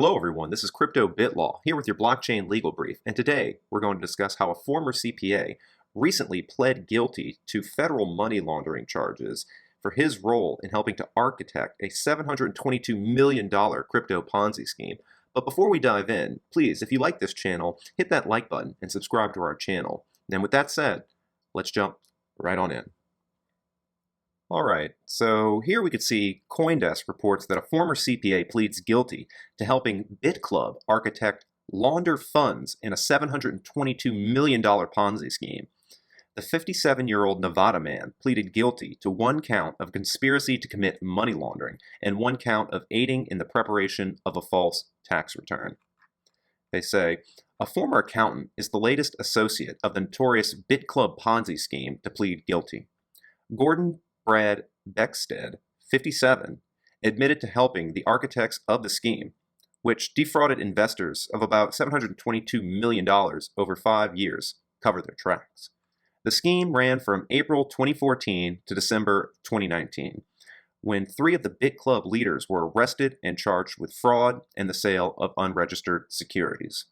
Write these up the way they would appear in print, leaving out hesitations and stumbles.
Hello everyone, this is Crypto BitLaw here with your blockchain legal brief, and today we're going to discuss how a former CPA recently pled guilty to federal money laundering charges for his role in helping to architect a $722 million crypto Ponzi scheme. But before we dive in, please, if you like this channel, hit that like button and subscribe to our channel. And with that said, let's jump right on in. Alright, so here we could see CoinDesk reports that a former CPA pleads guilty to helping BitClub architect Launder funds in a $722 million Ponzi scheme. The 57-year-old Nevada man pleaded guilty to one count of conspiracy to commit money laundering and one count of aiding in the preparation of a false tax return. They say, a former accountant is the latest associate of the notorious BitClub Ponzi scheme to plead guilty. Brad Beckstead, 57, admitted to helping the architects of the scheme, which defrauded investors of about $722 million over 5 years, cover their tracks. The scheme ran from April 2014 to December 2019, when 3 of the BitClub leaders were arrested and charged with fraud and the sale of unregistered securities.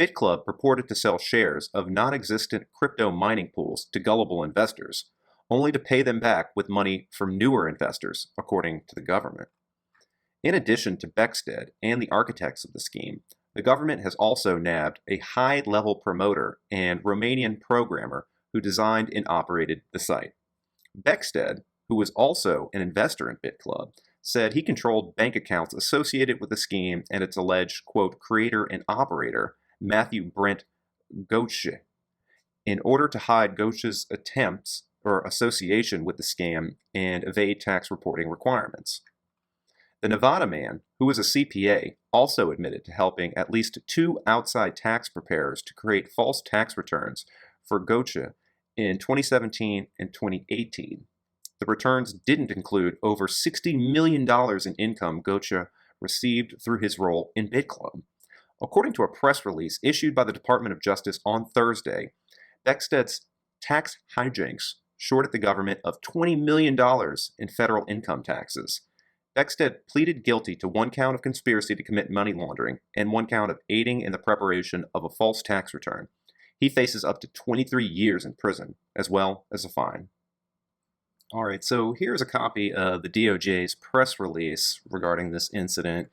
BitClub purported to sell shares of non-existent crypto mining pools to gullible investors, only to pay them back with money from newer investors, according to the government. In addition to Beckstead and the architects of the scheme, the government has also nabbed a high-level promoter and Romanian programmer who designed and operated the site. Beckstead, who was also an investor in BitClub, said he controlled bank accounts associated with the scheme and its alleged, quote, creator and operator, Matthew Brent Goetze, in order to hide Goetze's attempts or association with the scam and evade tax reporting requirements. The Nevada man, who was a CPA, also admitted to helping at least 2 outside tax preparers to create false tax returns for Goetze in 2017 and 2018. The returns didn't include over $60 million in income Goetze received through his role in BitClub. According to a press release issued by the Department of Justice on Thursday, Beckstead's tax hijinks shorted the government of $20 million in federal income taxes. Beckstead pleaded guilty to one count of conspiracy to commit money laundering and one count of aiding in the preparation of a false tax return. He faces up to 23 years in prison, as well as a fine. All right, so here's a copy of the DOJ's press release regarding this incident.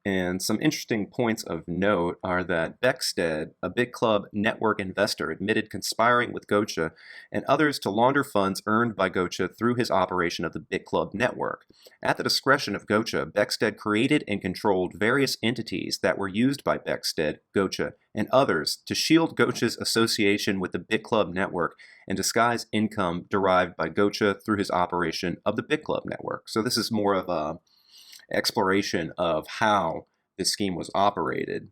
And some interesting points of note are that Beckstead, a BitClub network investor, admitted conspiring with Goetze and others to launder funds earned by Goetze through his operation of the BitClub network. At the discretion of Goetze, Beckstead created and controlled various entities that were used by Beckstead, Goetze, and others to shield Goetze's association with the BitClub network and disguise income derived by Goetze through his operation of the BitClub network. So this is more of a exploration of how this scheme was operated.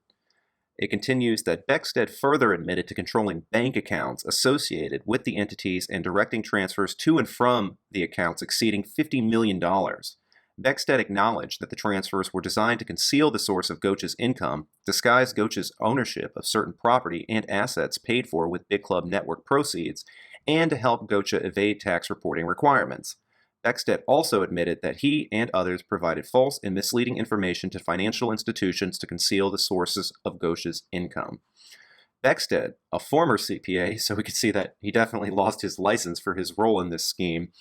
It continues that Beckstead further admitted to controlling bank accounts associated with the entities and directing transfers to and from the accounts exceeding $50 million. Beckstead acknowledged that the transfers were designed to conceal the source of Goetze's income, disguise Goetze's ownership of certain property and assets paid for with BitClub network proceeds, and to help Goetze evade tax reporting requirements. Beckstead also admitted that he and others provided false and misleading information to financial institutions to conceal the sources of Goetze's income. Beckstead, a former CPA, so we could see that he definitely lost his license for his role in this scheme.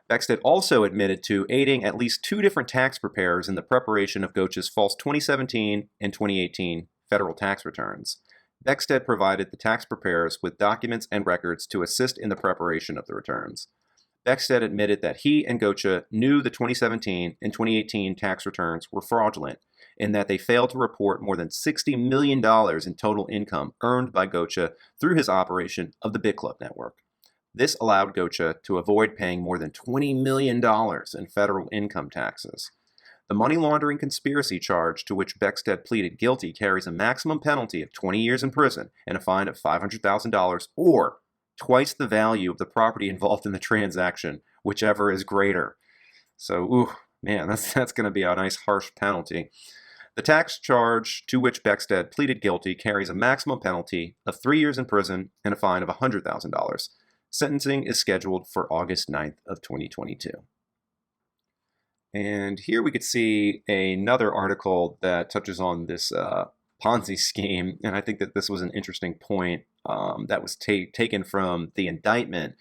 Beckstead also admitted to aiding at least 2 different tax preparers in the preparation of Goetze's false 2017 and 2018 federal tax returns. Beckstead provided the tax preparers with documents and records to assist in the preparation of the returns. Beckstead admitted that he and Goetze knew the 2017 and 2018 tax returns were fraudulent and that they failed to report more than $60 million in total income earned by Goetze through his operation of the BitClub network. This allowed Goetze to avoid paying more than $20 million in federal income taxes. The money laundering conspiracy charge to which Beckstead pleaded guilty carries a maximum penalty of 20 years in prison and a fine of $500,000 or twice the value of the property involved in the transaction, whichever is greater. So, man, that's going to be a nice harsh penalty. The tax charge to which Beckstead pleaded guilty carries a maximum penalty of 3 years in prison and a fine of $100,000. Sentencing is scheduled for August 9th of 2022. And here we could see another article that touches on this Ponzi scheme, and I think that this was an interesting point that was taken from the indictment,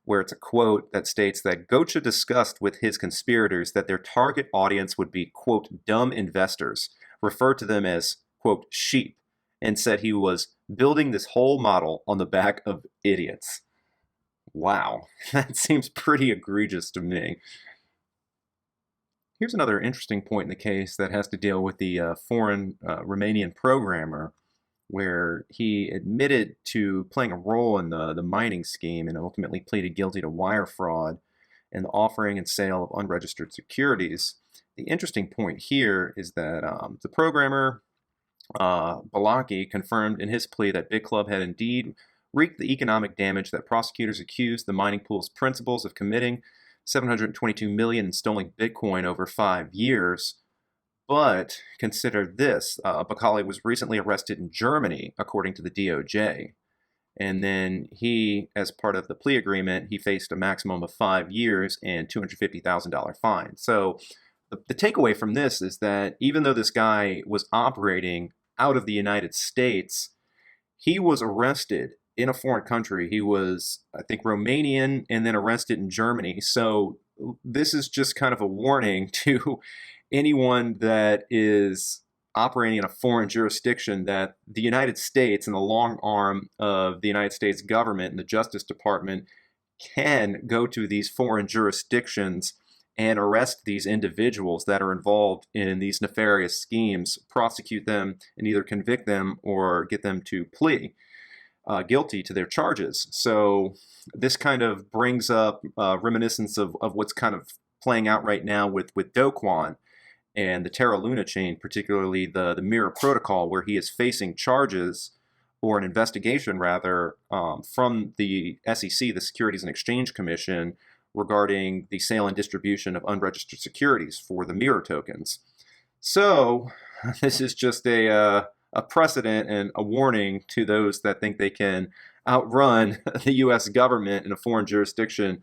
where it's a quote that states that Gocha discussed with his conspirators that their target audience would be, quote, dumb investors, referred to them as, quote, sheep, and said he was building this whole model on the back of idiots. Wow, that seems pretty egregious to me. Here's another interesting point in the case that has to deal with the foreign Romanian programmer, where he admitted to playing a role in the mining scheme and ultimately pleaded guilty to wire fraud and the offering and sale of unregistered securities. The interesting point here is that the programmer, Balaki, confirmed in his plea that BitClub had indeed wreaked the economic damage that prosecutors accused the mining pool's principals of committing, $722 million in stolen Bitcoin over 5 years. But consider this, Bakali was recently arrested in Germany, according to the DOJ. And then he, as part of the plea agreement, he faced a maximum of 5 years and $250,000 fine. So the takeaway from this is that even though this guy was operating out of the United States, he was arrested in a foreign country. He was, I think, Romanian and then arrested in Germany. So this is just kind of a warning to anyone that is operating in a foreign jurisdiction that the United States and the long arm of the United States government and the Justice Department can go to these foreign jurisdictions and arrest these individuals that are involved in these nefarious schemes, prosecute them, and either convict them or get them to plea guilty to their charges. So this kind of brings up reminiscence of what's kind of playing out right now with Do Kwon and the Terra Luna chain, particularly the Mirror Protocol, where he is facing charges, or an investigation rather, from the SEC, the Securities and Exchange Commission, regarding the sale and distribution of unregistered securities for the Mirror tokens. So this is just a precedent and a warning to those that think they can outrun the U.S. government in a foreign jurisdiction.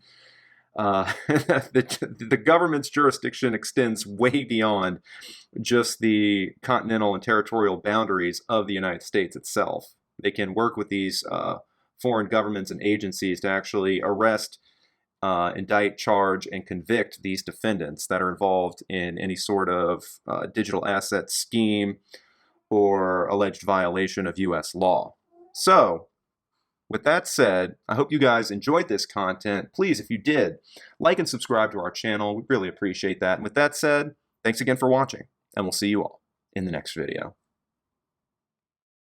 The government's jurisdiction extends way beyond just the continental and territorial boundaries of the United States itself. They can work with these foreign governments and agencies to actually arrest, indict, charge, and convict these defendants that are involved in any sort of digital asset scheme or alleged violation of U.S. law. So, with that said, I hope you guys enjoyed this content. Please, if you did, like and subscribe to our channel. We really appreciate that. And with that said, thanks again for watching, and we'll see you all in the next video.